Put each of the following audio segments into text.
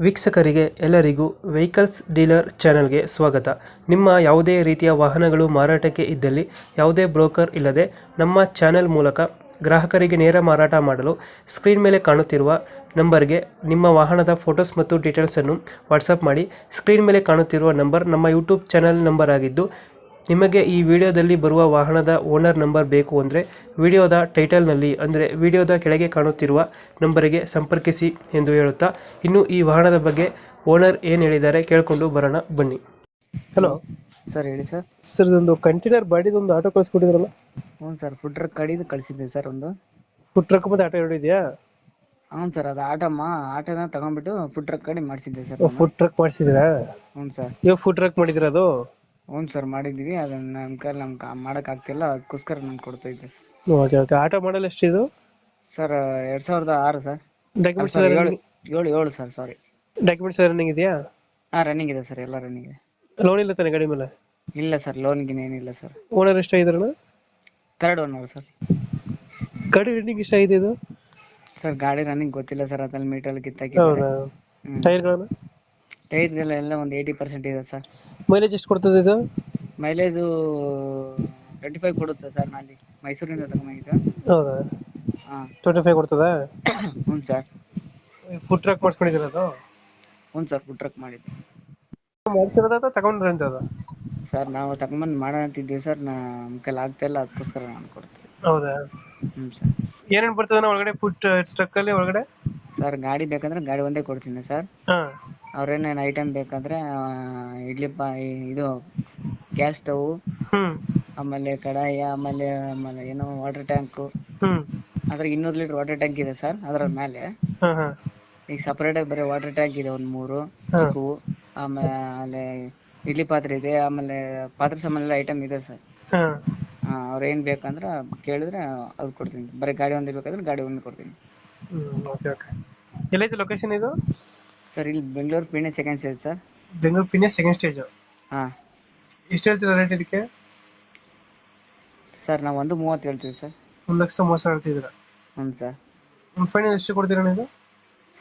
ವೀಕ್ಷಕರಿಗೆ ಎಲ್ಲರಿಗೂ vehicles dealer ಚಾನೆಲ್ಗೆ ಸ್ವಾಗತ. ನಿಮ್ಮ ಯಾವುದೇ ರೀತಿಯ ವಾಹನಗಳು ಮಾರಾಟಕ್ಕೆ ಇದ್ದಲ್ಲಿ ಯಾವುದೇ ಬ್ರೋಕರ್ ಇಲ್ಲದೆ ನಮ್ಮ ಚಾನೆಲ್ ಮೂಲಕ ಗ್ರಾಹಕರಿಗೆ ನೇರ ಮಾರಾಟ ಮಾಡಲು ಸ್ಕ್ರೀನ್ ಮೇಲೆ ಕಾಣುತ್ತಿರುವ ನಂಬರ್ಗೆ ನಿಮ್ಮ ವಾಹನದ ಫೋಟೋಸ್ ಮತ್ತು ಡೀಟೇಲ್ಸನ್ನು ವಾಟ್ಸಪ್ ಮಾಡಿ. ಸ್ಕ್ರೀನ್ ಮೇಲೆ ಕಾಣುತ್ತಿರುವ ನಂಬರ್ ನಮ್ಮ ಯೂಟ್ಯೂಬ್ ಚಾನೆಲ್ ನಂಬರ್ ಆಗಿದ್ದು, ನಿಮಗೆ ಈ ವಿಡಿಯೋದಲ್ಲಿ ಬರುವ ವಾಹನದ ಓನರ್ ನಂಬರ್ ಬೇಕು ಅಂದರೆ ವಿಡಿಯೋದ ಟೈಟಲ್ನಲ್ಲಿ ಅಂದರೆ ವಿಡಿಯೋದ ಕೆಳಗೆ ಕಾಣುತ್ತಿರುವ ನಂಬರಿಗೆ ಸಂಪರ್ಕಿಸಿ ಎಂದು ಹೇಳುತ್ತಾ, ಇನ್ನು ಈ ವಾಹನದ ಬಗ್ಗೆ ಓನರ್ ಏನು ಹೇಳಿದ್ದಾರೆ ಕೇಳಿಕೊಂಡು ಬರೋಣ ಬನ್ನಿ. ಹಲೋ ಸರ್ ಹೇಳಿ ಸರ್. ಸರ್, ಇದೊಂದು ಕಂಟೈನರ್ ಬಾಡಿದೊಂದು ಆಟೋ ಕಳಿಸ್ಕೊಟ್ಟಿದ್ರಲ್ಲ? ಹ್ಞೂ ಸರ್, ಫುಡ್ ಟ್ರಕ್ ಕಡಿದು ಕಳಿಸಿದ್ದೆ ಸರ್ ಒಂದು. ಫುಡ್ ಟ್ರಕ್ ಮತ್ತು ಆಟೋ ಎರಡು ಇದೆಯಾ? ಹ್ಞೂ ಸರ್, ಅದು ಆಟೋನ ತಗೊಂಡ್ಬಿಟ್ಟು ಫುಡ್ ಟ್ರಕ್ ಕಡಿ ಮಾಡಿಸಿದ್ದೆ ಸರ್. ಫುಡ್ ಟ್ರಕ್ ಮಾಡಿಸಿದ್ರಾ? ಹ್ಞೂ ಸರ್. ಇವಾಗ ಫುಡ್ ಟ್ರಕ್ ಮಾಡಿದ್ರ ಅದು? ಹ್ಞೂ ಸರ್, ಮಾಡಿದ್ವಿ. ಅದನ್ನ ನಮ್ಮ ಕೈಲಿ ನಮ್ಗೆ ಮಾಡೋಕ್ಕಾಗ್ತಿಲ್ಲ, ಅದಕ್ಕೋಸ್ಕರ ನಾನು ಕೊಡ್ತಾ ಇದ್ದೆ. Okay okay. ಆಟೋ ಮಾಡಲ್ ಎಷ್ಟು ಇದು? Sir 2006 sir. ಡಾಕ್ಯುಮೆಂಟ್ಸ್ ಸರ್ ಎಲ್ಲ ಏಳು ಸರ್, ಸಾರಿ. ಡಾಕ್ಯುಮೆಂಟ್ಸ್ ರನ್ನಿಂಗ್ ಇದೆಯಾ? ಹಾಂ, ರನ್ನಿಂಗ್ ಇದೆ ಸರ್, ಎಲ್ಲ ರನ್ನಿಂಗ್ ಇದೆ. ಲೋನ್ ಇಲ್ಲ ತಾನೆ ಗಾಡಿ ಮೇಲೆ? ಇಲ್ಲ ಸರ್, ಲೋನ್ಗಿನ ಏನಿಲ್ಲ ಸರ್. ಓನರ್ ಎಷ್ಟಾಗಿದ್ರಣ? Third owner sir. ಗಾಡಿ ರನ್ನಿಂಗ್ ಎಷ್ಟಾಗಿದೆ ಇದು? ಸರ್ ಗಾಡಿ ರನ್ನಿಂಗ್ ಗೊತ್ತಿಲ್ಲ ಸರ್, ಅದ್ರಲ್ಲಿ ಮೀಟರ್ ಹೌದಾ? ಕಿತ್ತಾಕಿದ್ದಾರೆ. ಟೈರ್ಗಳನ್ನು? ಟೈರ್ಗೆಲ್ಲ ಎಲ್ಲ ಒಂದು 80% ಇದೆ ಸರ್. ಮೈಲೇಜ್ ಎಷ್ಟು ಕೊಡ್ತದೆ ಇದು? ಮೈಲೇಜು 25 ಕೊಡುತ್ತೆ ಸರ್. ನಾನು ಮೈಸೂರಿಂದ ತಗೊಂಡಿದ್ದು. ಹೌದಾ? ಹಾಂ. 25 ಕೊಡ್ತದಾ? ಹ್ಞೂ ಸರ್. ಫುಡ್ ಟ್ರಕ್ ಮಾಡಿಸ್ಕೊಂಡಿದ್ದೀರ ಅದು? ಹ್ಞೂ ಸರ್, ಫುಡ್ ಟ್ರಕ್ ಮಾಡಿದ್ದೆ. ಮಾಡ್ತಿರೋದ ಅಥವಾ ತಗೊಂಡ್ರೆ ಅಂತದ? ಸರ್ ನಾವು ತಗೊಂಬಂದು ಮಾಡೋಣ ಅಂತಿದ್ದೀವಿ ಸರ್, ನಮ್ಮ ಕೈಲಿ ಆಗ್ತಾ ಇಲ್ಲ, ಅದಕ್ಕೋಸ್ಕರ ನಾನು ಕೊಡ್ತೀನಿ. ಹೌದಾ? ಹ್ಞೂ ಸರ್. ಏನೇನು ಬರ್ತದೆ ಒಳಗಡೆ ಫುಡ್ ಟ್ರಕ್ಕಲ್ಲಿ ಒಳಗಡೆ? ಸರ್ ಗಾಡಿ ಬೇಕಂದ್ರೆ ಗಾಡಿ ಒಂದೇ ಕೊಡ್ತೀನಿ ಸರ್. ಹಾಂ. ಅವ್ರೇನೇನು ಐಟಮ್ ಬೇಕಂದ್ರೆ ಇಡ್ಲಿ ಇದು ಗ್ಯಾಸ್ ಸ್ಟವ್, ಹ್ಞೂ ಆಮೇಲೆ ಕಡಾಯಿ, ಆಮೇಲೆ ಏನೋ ವಾಟರ್ ಟ್ಯಾಂಕು. ಹ್ಞೂ. ಅದ್ರಾಗ 200 ಲೀಟ್ರ್ ವಾಟರ್ ಟ್ಯಾಂಕ್ ಇದೆ ಸರ್ ಅದರ ಮೇಲೆ. ಹಾಂ ಹಾಂ. ಈಗ ಸಪ್ರೇಟಾಗಿ ಬರೀ ವಾಟರ್ ಟ್ಯಾಂಕ್ ಇದೆ ಒಂದು 3 ಹಾಂ. ಚಿಕ್ಕವು. ಆಮೇಲೆ ಇಡ್ಲಿ ಪಾತ್ರೆ ಇದೆ, ಆಮೇಲೆ ಪಾತ್ರೆ ಸಾಮಾನೆಲ್ಲ ಐಟಮ್ ಇದೆ ಸರ್. ಹಾಂ. ಅವ್ರು ಏನು ಬೇಕಂದ್ರೆ ಕೇಳಿದ್ರೆ ಅದು ಕೊಡ್ತೀನಿ. ಬರೀ ಗಾಡಿ ಒಂದೇ ಬೇಕಾದ್ರೆ ಗಾಡಿ ಒಂದೇ ಕೊಡ್ತೀನಿ. Okay okay. ಎಲ್ಲೈತೆ ಲೊಕೇಶನ್ ಇದು? ಸರ್ ಇಲ್ಲಿ Bengaluru Peenya second stage sir. Bengaluru Peenya second stage. ಹಾಂ ಎಷ್ಟು ಹೇಳ್ತೀರಾ ರೇಟ್ ಇದಕ್ಕೆ? ಸರ್ ನಾವು 1.30 ಹೇಳ್ತೀವಿ ಸರ್. 1,30,000 ಹೇಳ್ತಿದ್ದೀರಾ? ಹ್ಞೂ ಸರ್. ಫೈನಲ್ ಎಷ್ಟು ಕೊಡ್ತೀರಾ ನೀವು?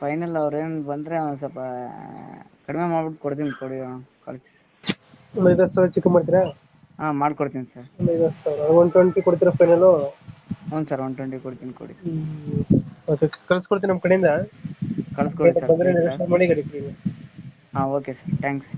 ಫೈನಲ್ ಅವ್ರೇನು ಬಂದರೆ ಒಂದು ಸ್ವಲ್ಪ ಕಡಿಮೆ ಮಾಡ್ಬಿಟ್ಟು ಕೊಡ್ತೀನಿ, ಕಳಿಸಿ. ಒಂದು 5,000 ಚಿಕ್ಕ ಮಾಡ್ತೀರಾ? ಹಾಂ, ಮಾಡ್ಕೊಡ್ತೀನಿ ಸರ್. ಒಂದು 5,000 120 ಕೊಡ್ತೀರಾ ಫೈನಲು? ಹ್ಞೂ ಸರ್, 120 ಕೊಡ್ತೀನಿ, ಕೊಡಿ. ಓಕೆ, ಕಳ್ಸ್ಕೊಡ್ತೀನಿ ನಮ್ಮ ಕಡೆಯಿಂದ. ಕಳಿಸ್ಕೊಡಿ ಸರ್, ಬಂದರೆ ಪ್ಲೀಸ್ ಸರ್. ನೆಗೋಷಿಯೇಟ್ ಮಾಡಿ ಗಾಡಿ ಕೊಡಿ. ಹಾಂ, ಓಕೆ ಸರ್, ಥ್ಯಾಂಕ್ಸ್.